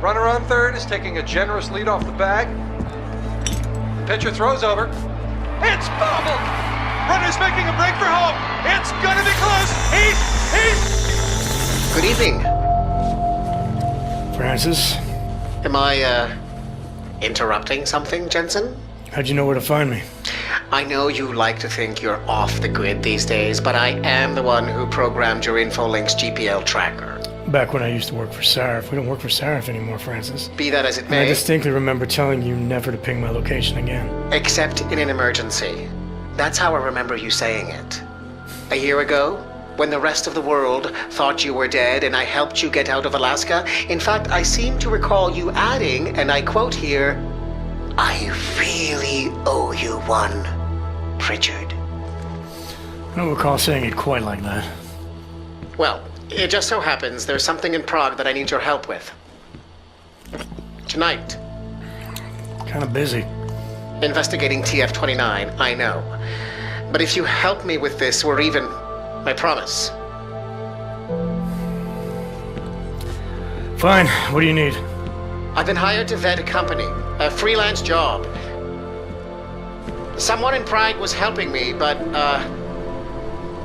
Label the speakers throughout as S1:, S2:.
S1: Runner on third is taking a generous lead off the bag. The pitcher throws over. It's bobbled! Runner's making a break for home. It's gonna be close. He's...
S2: Good evening.
S3: Francis?
S2: Am I, interrupting something, Jensen?
S3: How'd you know where to find me?
S2: I know you like to think you're off the grid these days, but I am the one who programmed your Infolink's GPL tracker.
S3: Back when I used to work for Sarif. We don't work for Sarif anymore, Francis.
S2: Be that as it
S3: And
S2: may.
S3: I distinctly remember telling you never to ping my location again.
S2: Except in an emergency. That's how I remember you saying it. A year ago, when the rest of the world thought you were dead and I helped you get out of Alaska, in fact, I seem to recall you adding, and I quote here, "I really owe you one, Pritchard."
S3: I don't recall saying it quite like that.
S2: Well, it just so happens there's something in Prague that I need your help with. Tonight.
S3: Kinda busy.
S2: Investigating TF-29, I know. But if you help me with this, we're even. I promise.
S3: Fine. What do you need?
S2: I've been hired to vet a company. A freelance job. Someone in Prague was helping me, but,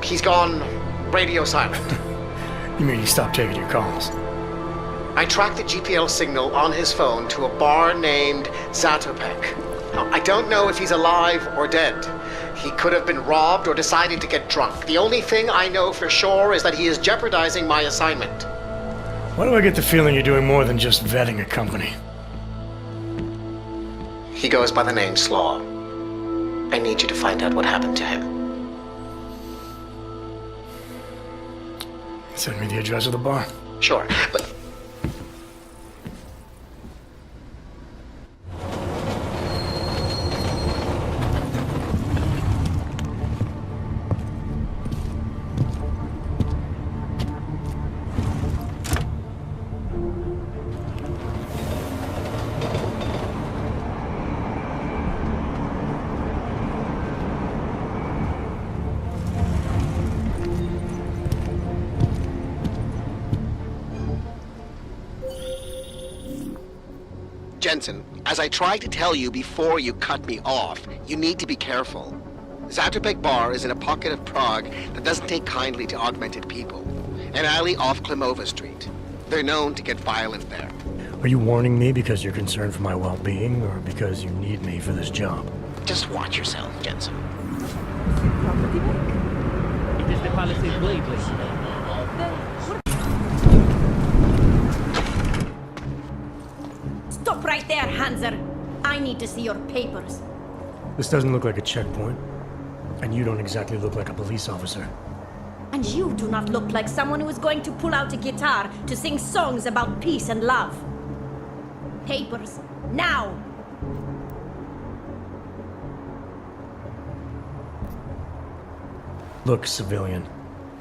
S2: he's gone radio silent.
S3: You mean he stopped taking your calls?
S2: I tracked the GPL signal on his phone to a bar named Zatopek. Now, I don't know if he's alive or dead. He could have been robbed or decided to get drunk. The only thing I know for sure is that he is jeopardizing my assignment.
S3: Why do I get the feeling you're doing more than just vetting a company?
S2: He goes by the name Slaw. I need you to find out what happened to him.
S3: Send me the address of the bar.
S2: Sure, but... Jensen, as I tried to tell you before you cut me off, you need to be careful. Zatopek Bar is in a pocket of Prague that doesn't take kindly to augmented people. An alley off Klimova Street. They're known to get violent there.
S3: Are you warning me because you're concerned for my well-being, or because you need me for this job?
S2: Just watch yourself, Jensen.
S4: It is the Palisade Blade,
S5: Stop right there, Hanser. I need to see your papers.
S3: This doesn't look like a checkpoint, and you don't exactly look like a police officer.
S5: And you do not look like someone who is going to pull out a guitar to sing songs about peace and love. Papers, now!
S3: Look, civilian.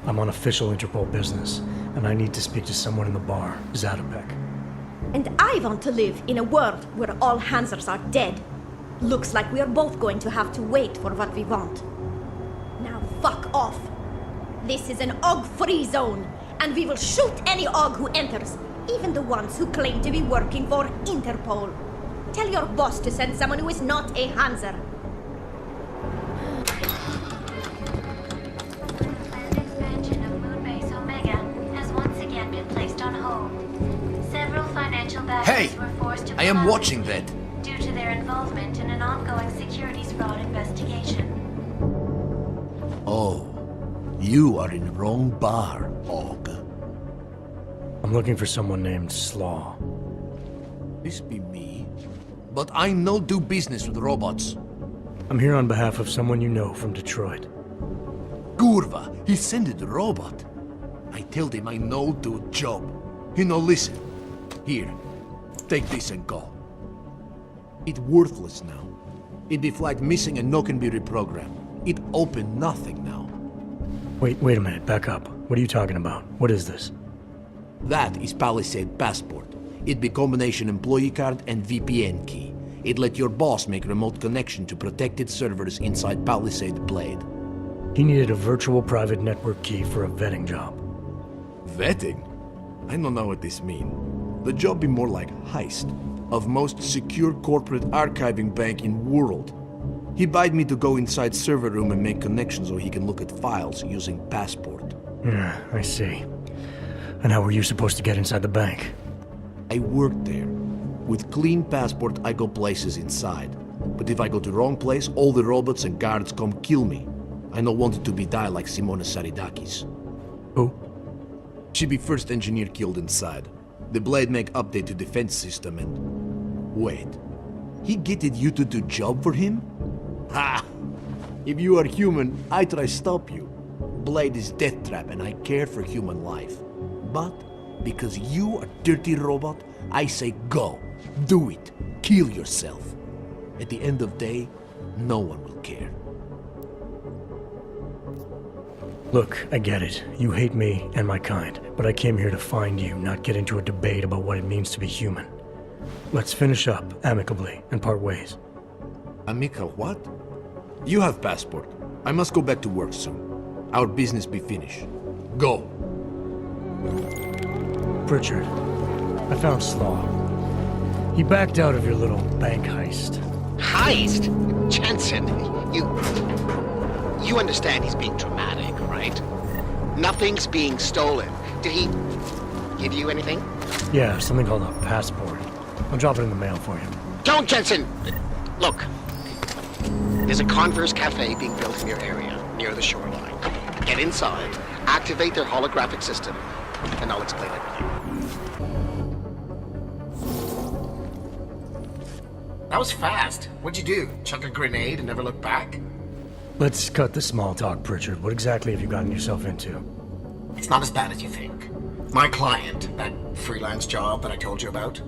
S3: I'm on official Interpol business, and I need to speak to someone in the bar, Zatopek.
S5: And I want to live in a world where all Hansers are dead. Looks like we are both going to have to wait for what we want. Now fuck off. This is an OG-free zone, and we will shoot any OG who enters, even the ones who claim to be working for Interpol. Tell your boss to send someone who is not a Hanser.
S6: Planned expansion of Moonbase Omega has once again been placed on hold. Several financial backers were forced to
S7: I am
S6: pull out
S7: watching that.
S6: due to their involvement in an ongoing securities fraud investigation.
S7: Oh, you are in wrong bar, Og.
S3: I'm looking for someone named Slaw.
S7: This be me. But I no do business with robots.
S3: I'm here on behalf of someone you know from Detroit.
S7: Kurva, he sent the robot. I told him I no do job. He no listen. Here, take this and go. It worthless now. It be flight missing and no can be reprogrammed. It open nothing now.
S3: Wait a minute, back up. What are you talking about? What is this?
S7: That is Palisade Passport. It be combination employee card and VPN key. It let your boss make remote connection to protected servers inside Palisade Blade.
S3: He needed a virtual private network key for a vetting job.
S7: Vetting? I don't know what this mean. The job be more like heist of most secure corporate archiving bank in world. He bid me to go inside server room and make connections so he can look at files using passport.
S3: Yeah, I see. And how were you supposed to get inside the bank?
S7: I worked there. With clean passport, I go places inside. But if I go to wrong place, all the robots and guards come kill me. I no want it to be die like Simona Saridakis.
S3: Who?
S7: She be first engineer killed inside. The Blade make update to defense system and... Wait. He getted you to do job for him? Ha! If you are human, I try stop you. Blade is death trap and I care for human life. But, because you are dirty robot, I say go. Do it. Kill yourself. At the end of day, no one will care.
S3: Look, I get it. You hate me and my kind, but I came here to find you, not get into a debate about what it means to be human. Let's finish up amicably and part ways.
S7: Amical what? You have passport. I must go back to work soon. Our business be finished. Go.
S3: Pritchard, I found Slaw. He backed out of your little bank heist.
S2: Heist? Jensen, you understand he's being dramatic, right? Nothing's being stolen. Did he give you anything?
S3: Yeah, something called a passport. I'll drop it in the mail for you.
S2: Don't, Jensen! Look, there's a Converse cafe being built in your area, near the shoreline. Get inside, activate their holographic system, and I'll explain everything.
S8: That was fast. What'd you do? Chuck a grenade and never look back?
S3: Let's cut the small talk, Pritchard. What exactly have you gotten yourself into?
S8: It's not as bad as you think. My client, that freelance job that I told you about.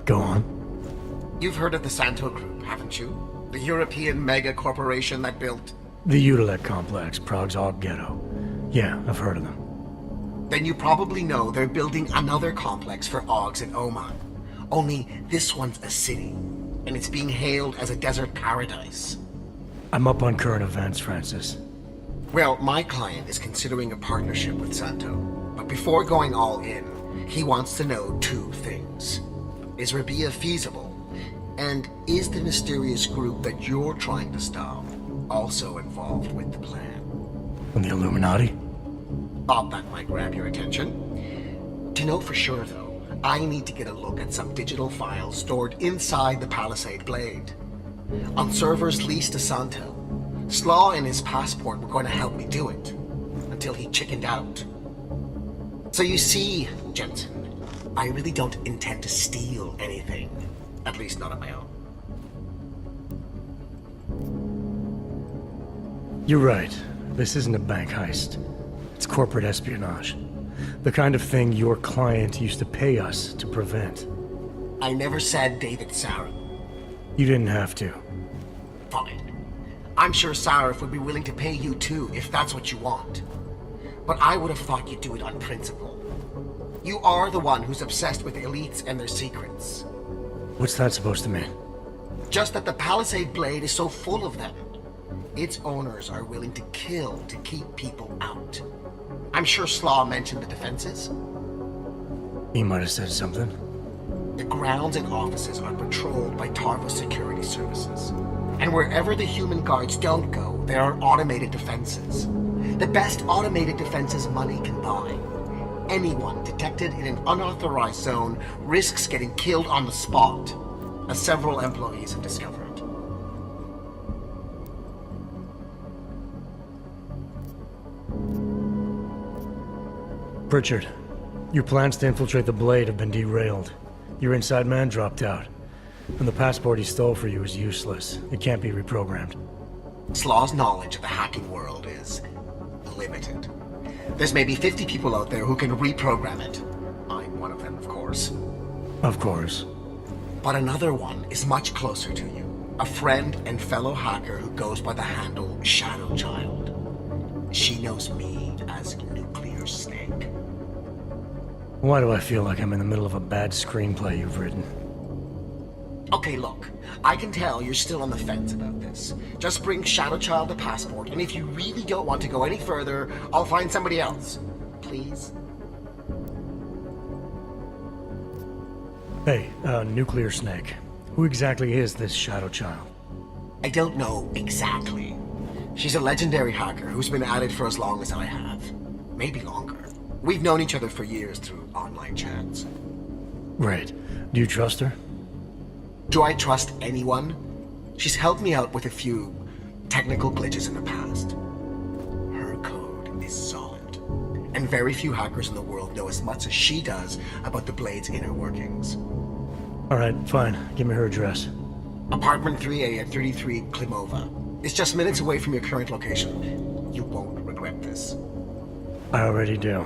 S3: Go on.
S8: You've heard of the Santo Group, haven't you? The European mega corporation that built...
S3: The Utilec Complex, Prague's Og Ghetto. Yeah, I've heard of them.
S8: Then you probably know they're building another complex for Ogs in Oman. Only this one's a city, and it's being hailed as a desert paradise.
S3: I'm up on current events, Francis.
S8: Well, my client is considering a partnership with Santo, but before going all in, he wants to know two things. Is Rabia feasible? And is the mysterious group that you're trying to stop also involved with the plan?
S3: From the Illuminati?
S8: Thought that might grab your attention. To know for sure, though, I need to get a look at some digital files stored inside the Palisade Blade. On servers leased to Santo, Slaw and his passport were going to help me do it, until he chickened out. So you see, Jensen, I really don't intend to steal anything. At least not on my own.
S3: You're right. This isn't a bank heist. It's corporate espionage. The kind of thing your client used to pay us to prevent.
S8: I never said David Sarif.
S3: You didn't have to.
S8: Fine. I'm sure Sarif would be willing to pay you too, if that's what you want. But I would have thought you'd do it on principle. You are the one who's obsessed with elites and their secrets.
S3: What's that supposed to mean?
S8: Just that the Palisade Blade is so full of them. Its owners are willing to kill to keep people out. I'm sure Slaw mentioned the defenses.
S3: He might have said something.
S8: The grounds and offices are patrolled by Tarva security services. And wherever the human guards don't go, there are automated defenses. The best automated defenses money can buy. Anyone detected in an unauthorized zone risks getting killed on the spot, as several employees have discovered.
S3: Pritchard, your plans to infiltrate the Blade have been derailed. Your inside man dropped out. And the passport he stole for you is useless. It can't be reprogrammed.
S8: Slaw's knowledge of the hacking world is limited. There's maybe 50 people out there who can reprogram it. I'm one of them, of course.
S3: Of course.
S8: But another one is much closer to you. A friend and fellow hacker who goes by the handle Shadow Child. She knows me as Nuclear Snake.
S3: Why do I feel like I'm in the middle of a bad screenplay you've written?
S8: Okay, look. I can tell you're still on the fence about this. Just bring Shadow Child a passport, and if you really don't want to go any further, I'll find somebody else. Please?
S3: Hey, Nuclear Snake. Who exactly is this Shadow Child?
S8: I don't know exactly. She's a legendary hacker who's been at it for as long as I have. Maybe longer. We've known each other for years through online chats.
S3: Right. Do you trust her?
S8: Do I trust anyone? She's helped me out with a few technical glitches in the past. Her code is solid. And very few hackers in the world know as much as she does about the Blade's inner workings.
S3: Alright, fine. Give me her address.
S8: Apartment 3A at 33 Klimova. It's just minutes away from your current location. You won't regret this.
S3: I already do.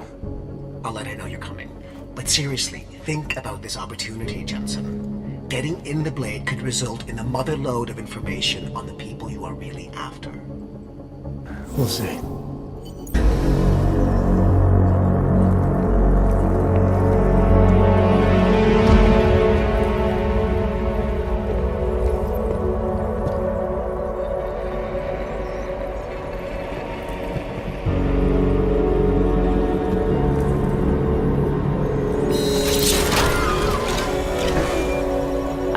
S8: I'll let her know you're coming. But seriously, think about this opportunity, Jensen. Getting in the Blade could result in a mother lode of information on the people you are really after.
S3: We'll see.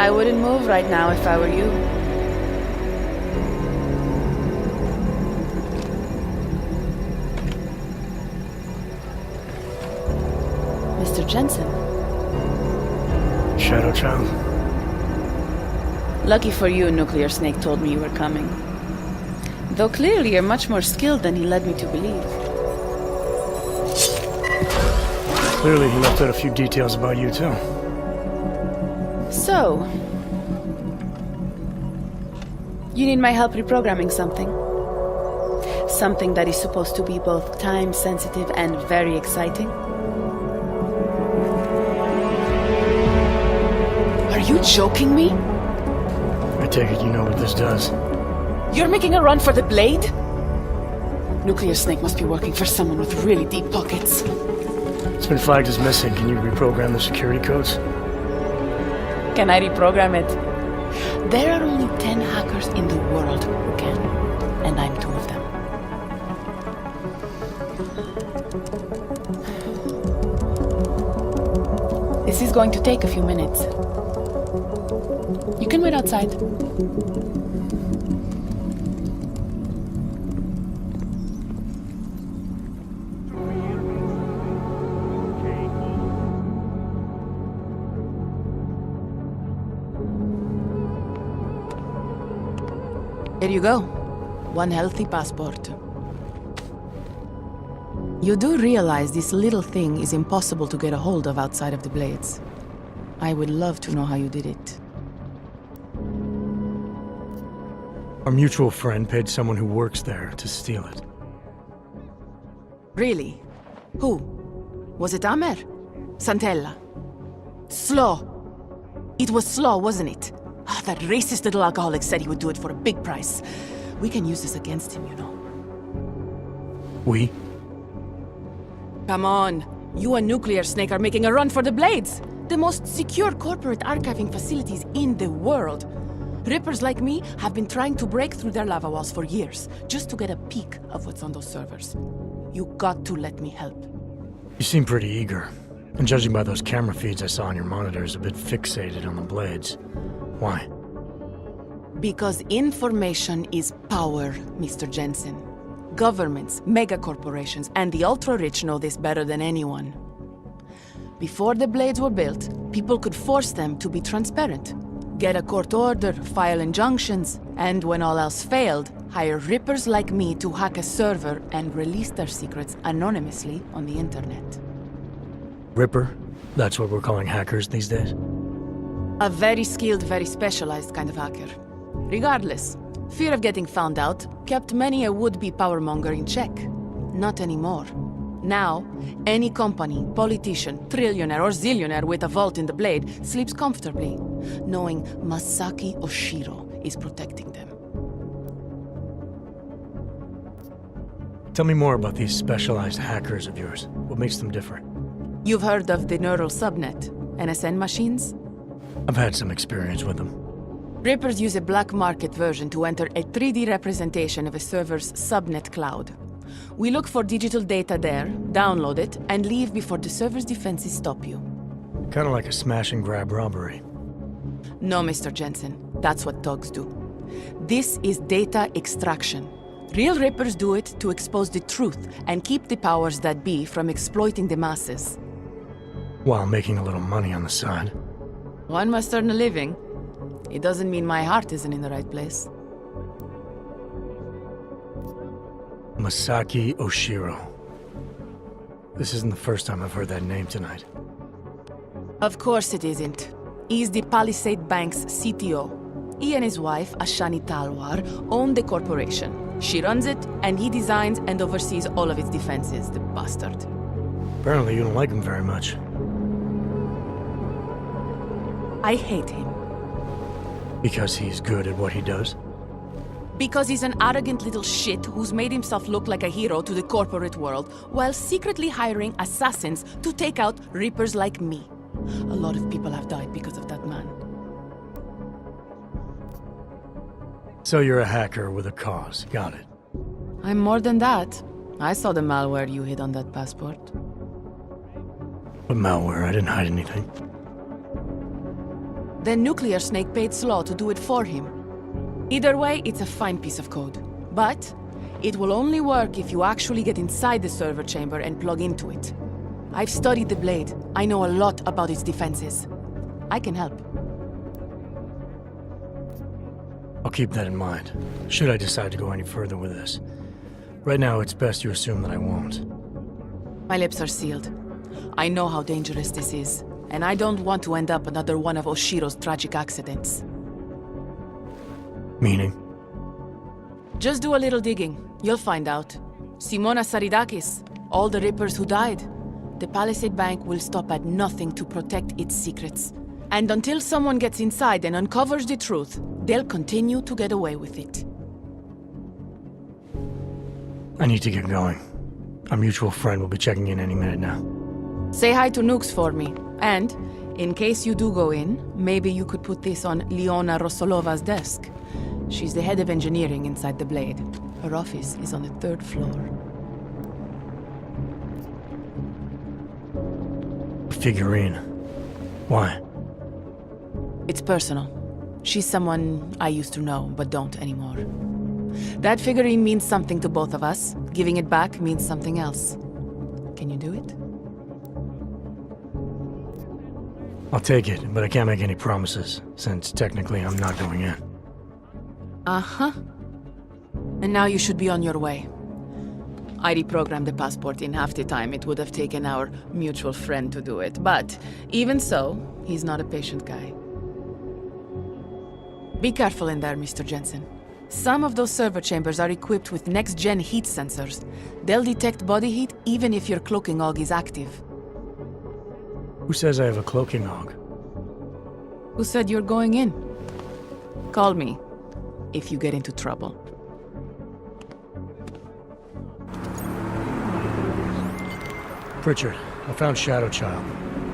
S9: I wouldn't move right now if I were you. Mr. Jensen.
S3: Shadow Child?
S9: Lucky for you, Nuclear Snake told me you were coming. Though clearly you're much more skilled than he led me to believe.
S3: Clearly he left out a few details about you too.
S9: So, you need my help reprogramming something. Something that is supposed to be both time-sensitive and very exciting. Are you joking me?
S3: I take it you know what this does.
S9: You're making a run for the Blade? Nuclear Snake must be working for someone with really deep pockets.
S3: It's been flagged as missing. Can you reprogram the security codes?
S9: Can I reprogram it? There are only 10 hackers in the world who can, and I'm 2 of them. This is going to take a few minutes. You can wait outside. Here you go. 1 healthy passport. You do realize this little thing is impossible to get a hold of outside of the Blades. I would love to know how you did it.
S3: Our mutual friend paid someone who works there to steal it.
S9: Really? Who? Was it Amer? Santella? Slow. It was Slow, wasn't it? Ah, that racist little alcoholic said he would do it for a big price. We can use this against him, you know.
S3: We?
S9: Come on. You and Nuclear Snake are making a run for the Blades. The most secure corporate archiving facilities in the world. Rippers like me have been trying to break through their lava walls for years, just to get a peek of what's on those servers. You got to let me help.
S3: You seem pretty eager. And judging by those camera feeds I saw on your monitors, a bit fixated on the Blades. Why?
S9: Because information is power, Mr. Jensen. Governments, megacorporations, and the ultra-rich know this better than anyone. Before the Blades were built, people could force them to be transparent. Get a court order, file injunctions, and when all else failed, hire rippers like me to hack a server and release their secrets anonymously on the internet.
S3: Ripper? That's what we're calling hackers these days?
S9: A very skilled, very specialized kind of hacker. Regardless, fear of getting found out kept many a would-be powermonger in check. Not anymore. Now, any company, politician, trillionaire or zillionaire with a vault in the Blade sleeps comfortably, knowing Masaki Oshiro is protecting them.
S3: Tell me more about these specialized hackers of yours. What makes them different?
S9: You've heard of the neural subnet, NSN machines?
S3: I've had some experience with them.
S9: Rippers use a black market version to enter a 3D representation of a server's subnet cloud. We look for digital data there, download it, and leave before the server's defenses stop you.
S3: Kinda like a smash and grab robbery.
S9: No, Mr. Jensen. That's what thugs do. This is data extraction. Real Rippers do it to expose the truth and keep the powers that be from exploiting the masses.
S3: While making a little money on the side.
S9: One must earn a living. It doesn't mean my heart isn't in the right place.
S3: Masaki Oshiro. This isn't the first time I've heard that name tonight.
S9: Of course it isn't. He's the Palisade Bank's CTO. He and his wife, Ashani Talwar, own the corporation. She runs it, and he designs and oversees all of its defenses, the bastard.
S3: Apparently you don't like him very much.
S9: I hate him.
S3: Because he's good at what he does?
S9: Because he's an arrogant little shit who's made himself look like a hero to the corporate world, while secretly hiring assassins to take out Rippers like me. A lot of people have died because of that man.
S3: So you're a hacker with a cause. Got it.
S9: I'm more than that. I saw the malware you hid on that passport.
S3: But malware, I didn't hide anything.
S9: Then Nuclear Snake paid Slaw to do it for him. Either way, it's a fine piece of code. But it will only work if you actually get inside the server chamber and plug into it. I've studied the Blade. I know a lot about its defenses. I can help.
S3: I'll keep that in mind, should I decide to go any further with this. Right now, it's best you assume that I won't.
S9: My lips are sealed. I know how dangerous this is, and I don't want to end up another one of Oshiro's tragic accidents.
S3: Meaning?
S9: Just do a little digging. You'll find out. Simona Saridakis, all the Rippers who died. The Palisade Bank will stop at nothing to protect its secrets. And until someone gets inside and uncovers the truth, they'll continue to get away with it.
S3: I need to get going. Our mutual friend will be checking in any minute now.
S9: Say hi to Nukes for me. And, in case you do go in, maybe you could put this on Leona Rosolova's desk. She's the head of engineering inside the Blade. Her office is on the 3rd floor.
S3: Figurine. Why?
S9: It's personal. She's someone I used to know, but don't anymore. That figurine means something to both of us. Giving it back means something else. Can you do it?
S3: I'll take it, but I can't make any promises, since technically I'm not going in.
S9: Uh-huh. And now you should be on your way. I reprogrammed the passport in half the time it would have taken our mutual friend to do it, but even so, he's not a patient guy. Be careful in there, Mr. Jensen. Some of those server chambers are equipped with next-gen heat sensors. They'll detect body heat even if your cloaking AUG is active.
S3: Who says I have a cloaking AUG?
S9: Who said you're going in? Call me if you get into trouble.
S3: Pritchard, I found Shadow Child.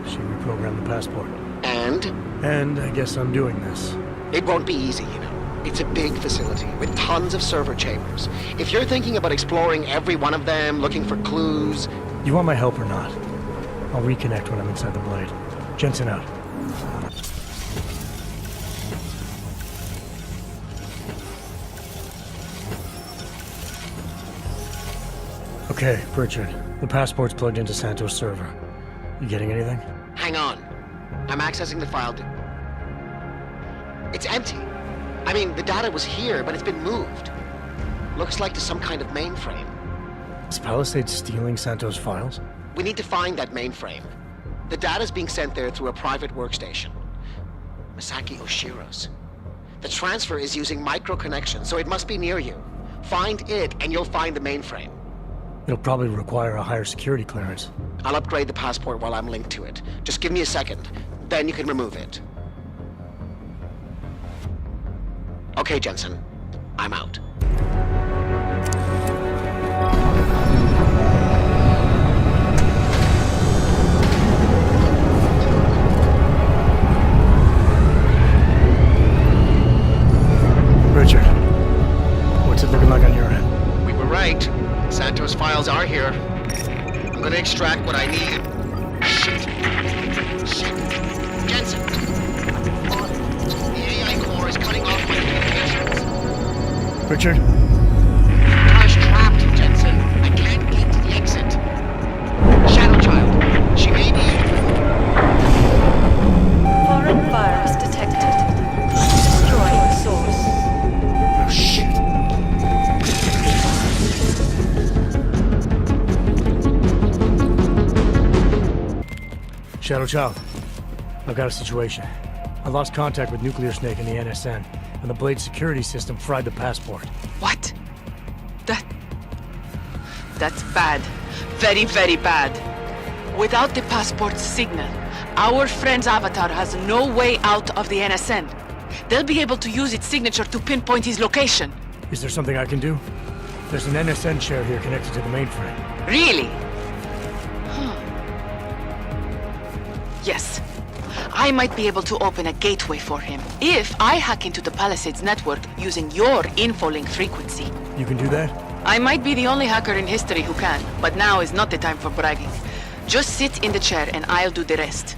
S3: She reprogrammed the passport.
S2: And?
S3: And I guess I'm doing this.
S2: It won't be easy, you know. It's a big facility with tons of server chambers. If you're thinking about exploring every one of them, looking for clues...
S3: You want my help or not? I'll reconnect when I'm inside the Blade. Jensen out. Okay, Pritchard. The passport's plugged into Santos' server. You getting anything?
S2: Hang on. I'm accessing the file. It's empty. I mean, the data was here, but it's been moved. Looks like to some kind of mainframe.
S3: Is Palisade stealing Santos' files?
S2: We need to find that mainframe. The data's being sent there through a private workstation. Masaki Oshiro's. The transfer is using micro-connection, so it must be near you. Find it, and you'll find the mainframe.
S3: It'll probably require a higher security clearance.
S2: I'll upgrade the passport while I'm linked to it. Just give me a second. Then you can remove it. Okay, Jensen. I'm out.
S3: Richard, what's it looking like on your end?
S2: We were right. Santos' files are here. I'm gonna extract what I need. Shit.
S3: Richard?
S2: Car's trapped, Jensen. I can't get to the exit. Shadow Child. She may be...
S6: Foreign virus detected. Destroying source.
S2: Oh, shit.
S3: Shadow Child, I've got a situation. I lost contact with Nuclear Snake and the NSN, and the Blade security system fried the passport.
S9: What? That's bad. Very, very bad. Without the passport's signal, our friend's avatar has no way out of the NSN. They'll be able to use its signature to pinpoint his location.
S3: Is there something I can do? There's an NSN share here connected to the mainframe.
S9: Really? Huh. Yes. I might be able to open a gateway for him if I hack into the Palisades network using your infolink frequency.
S3: You can do that?
S9: I might be the only hacker in history who can, but now is not the time for bragging. Just sit in the chair and I'll do the rest.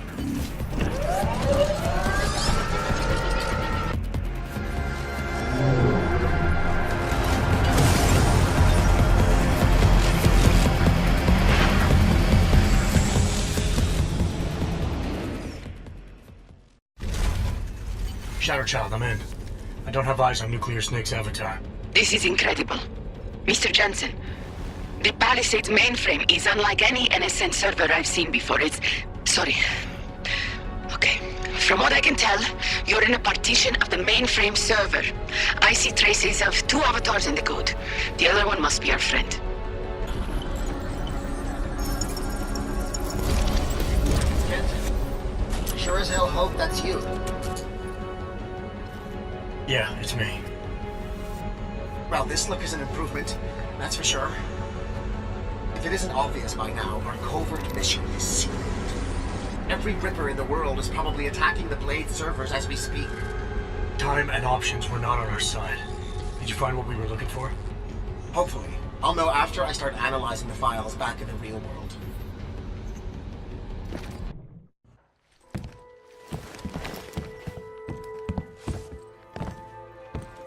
S3: Shadow Child, I'm in. I don't have eyes on Nuclear Snake's avatar.
S9: This is incredible. Mr. Jensen, the Palisades mainframe is unlike any NSN server I've seen before. Sorry. Okay. From what I can tell, you're in a partition of the mainframe server. I see traces of 2 avatars in the code. The other one must be our friend.
S8: Jensen, sure as hell hope that's you.
S3: Yeah, it's me.
S8: Well, this look is an improvement, that's for sure. If it isn't obvious by now, our covert mission is sealed. Every Ripper in the world is probably attacking the Blade servers as we speak.
S3: Time and options were not on our side. Did you find what we were looking for?
S8: Hopefully. I'll know after I start analyzing the files back in the real world.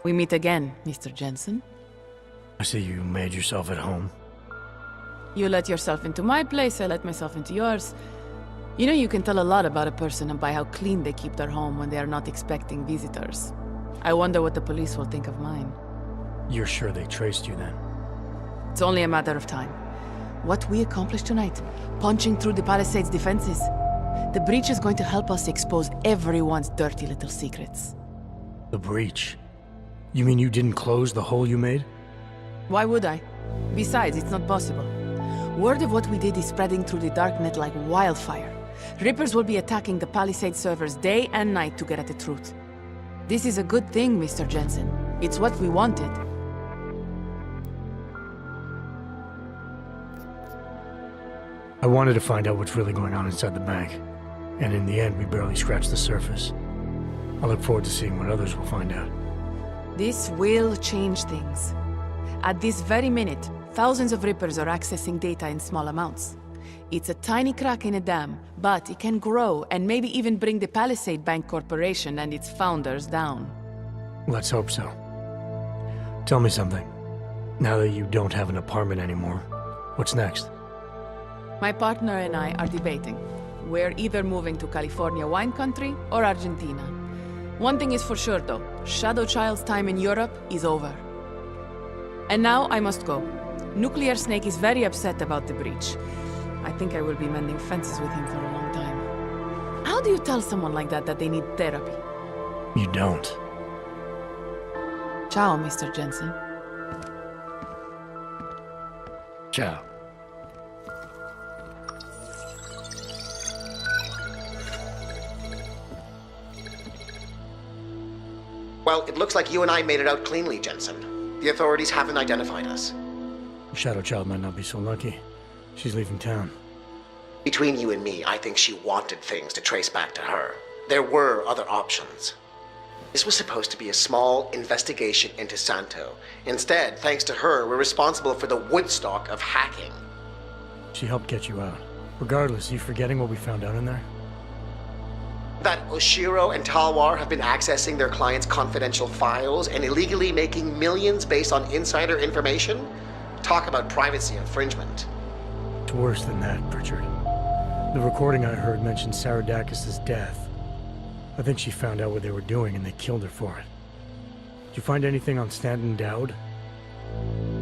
S9: We meet again, Mr. Jensen.
S3: I see you made yourself at home.
S9: You let yourself into my place, I let myself into yours. You know, you can tell a lot about a person by how clean they keep their home when they are not expecting visitors. I wonder what the police will think of mine.
S3: You're sure they traced you then?
S9: It's only a matter of time. What we accomplished tonight, punching through the Palisades' defenses. The breach is going to help us expose everyone's dirty little secrets.
S3: The breach? You mean you didn't close the hole you made?
S9: Why would I? Besides, it's not possible. Word of what we did is spreading through the darknet like wildfire. Rippers will be attacking the Palisade servers day and night to get at the truth. This is a good thing, Mr. Jensen. It's what we wanted.
S3: I wanted to find out what's really going on inside the bank. And in the end, we barely scratched the surface. I look forward to seeing what others will find out.
S9: This will change things. At this very minute, thousands of Rippers are accessing data in small amounts. It's a tiny crack in a dam, but it can grow and maybe even bring the Palisade Bank Corporation and its founders down.
S3: Let's hope so. Tell me something. Now that you don't have an apartment anymore, what's next?
S9: My partner and I are debating. We're either moving to California wine country or Argentina. One thing is for sure though, Shadow Child's time in Europe is over. And now I must go. Nuclear Snake is very upset about the breach. I think I will be mending fences with him for a long time. How do you tell someone like that they need therapy?
S3: You don't.
S9: Ciao, Mr. Jensen.
S3: Ciao.
S2: Well, it looks like you and I made it out cleanly, Jensen. The authorities haven't identified us.
S3: Shadow Child might not be so lucky. She's leaving town.
S2: Between you and me, I think she wanted things to trace back to her. There were other options. This was supposed to be a small investigation into Santo. Instead, thanks to her, we're responsible for the Woodstock of hacking.
S3: She helped get you out. Regardless, you forgetting what we found out in there?
S2: That Oshiro and Talwar have been accessing their clients' confidential files and illegally making millions based on insider information? Talk about privacy infringement.
S3: It's worse than that, Pritchard. The recording I heard mentioned Saradakis' death. I think she found out what they were doing and they killed her for it. Did you find anything on Stanton Dowd?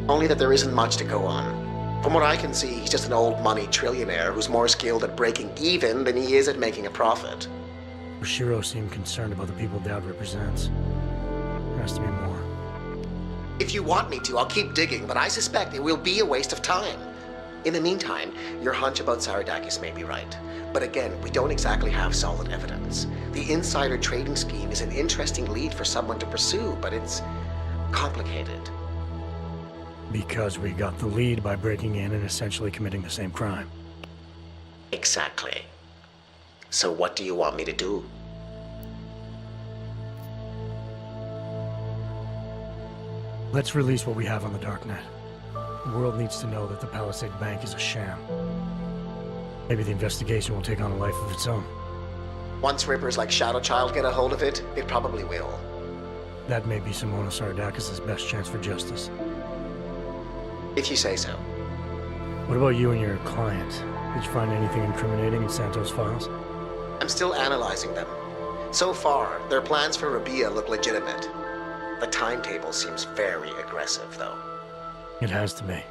S2: Only that there isn't much to go on. From what I can see, he's just an old money trillionaire who's more skilled at breaking even than he is at making a profit.
S3: Oshiro seemed concerned about the people Dowd represents. There has to be more.
S2: If you want me to, I'll keep digging, but I suspect it will be a waste of time. In the meantime, your hunch about Saradakis may be right. But again, we don't exactly have solid evidence. The insider trading scheme is an interesting lead for someone to pursue, but it's complicated.
S3: Because we got the lead by breaking in and essentially committing the same crime.
S2: Exactly. So what do you want me to do?
S3: Let's release what we have on the darknet. The world needs to know that the Palisade Bank is a sham. Maybe the investigation will take on a life of its own.
S2: Once rippers like Shadowchild get a hold of it, it probably will.
S3: That may be Simona Saradakis' best chance for justice.
S2: If you say so.
S3: What about you and your client? Did you find anything incriminating in Santos' files?
S2: I'm still analyzing them. So far, their plans for Rabia look legitimate. The timetable seems very aggressive, though.
S3: It has to be.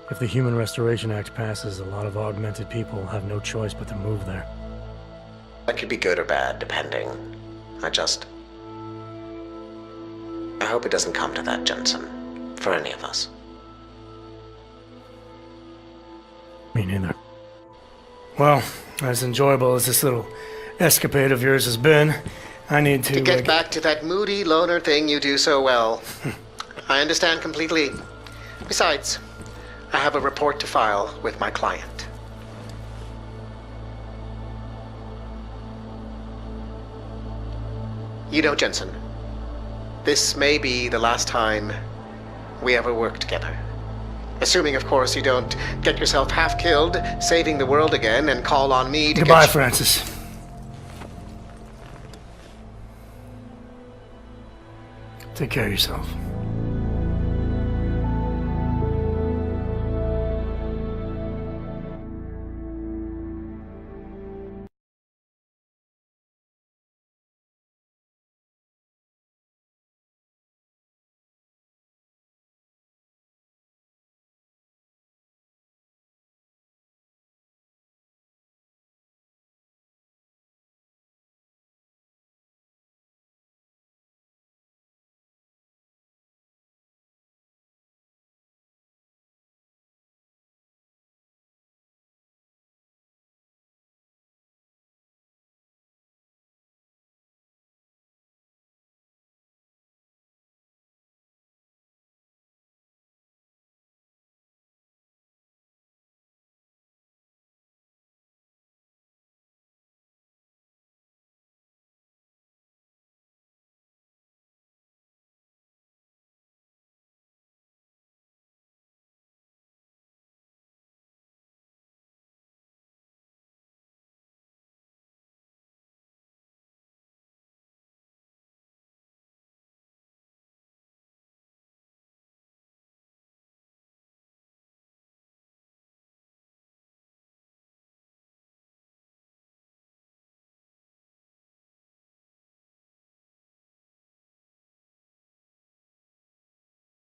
S3: If the Human Restoration Act passes, a lot of augmented people will have no choice but to move there.
S2: That could be good or bad, depending. I hope it doesn't come to that, Jensen. For any of us.
S3: Me neither. Well, as enjoyable as this little escapade of yours has been, I need to...
S2: get back to that moody loner thing you do so well. I understand completely. Besides, I have a report to file with my client. You know, Jensen, this may be the last time we ever work together. Assuming, of course, you don't get yourself half killed, saving the world again, and call on me to
S3: Goodbye, Francis. Take care of yourself.